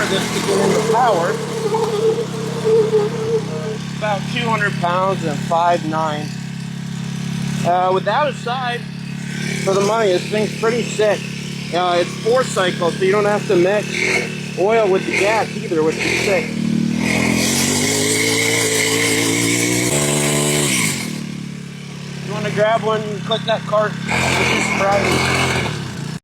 just to get into power. About 200 pounds and 5'9". Without a side, for the money, this thing's pretty sick. It's 4 cycles, so you don't have to mix oil with the gas either, which is sick. If you want to grab one, you can click that cart. It's just Friday.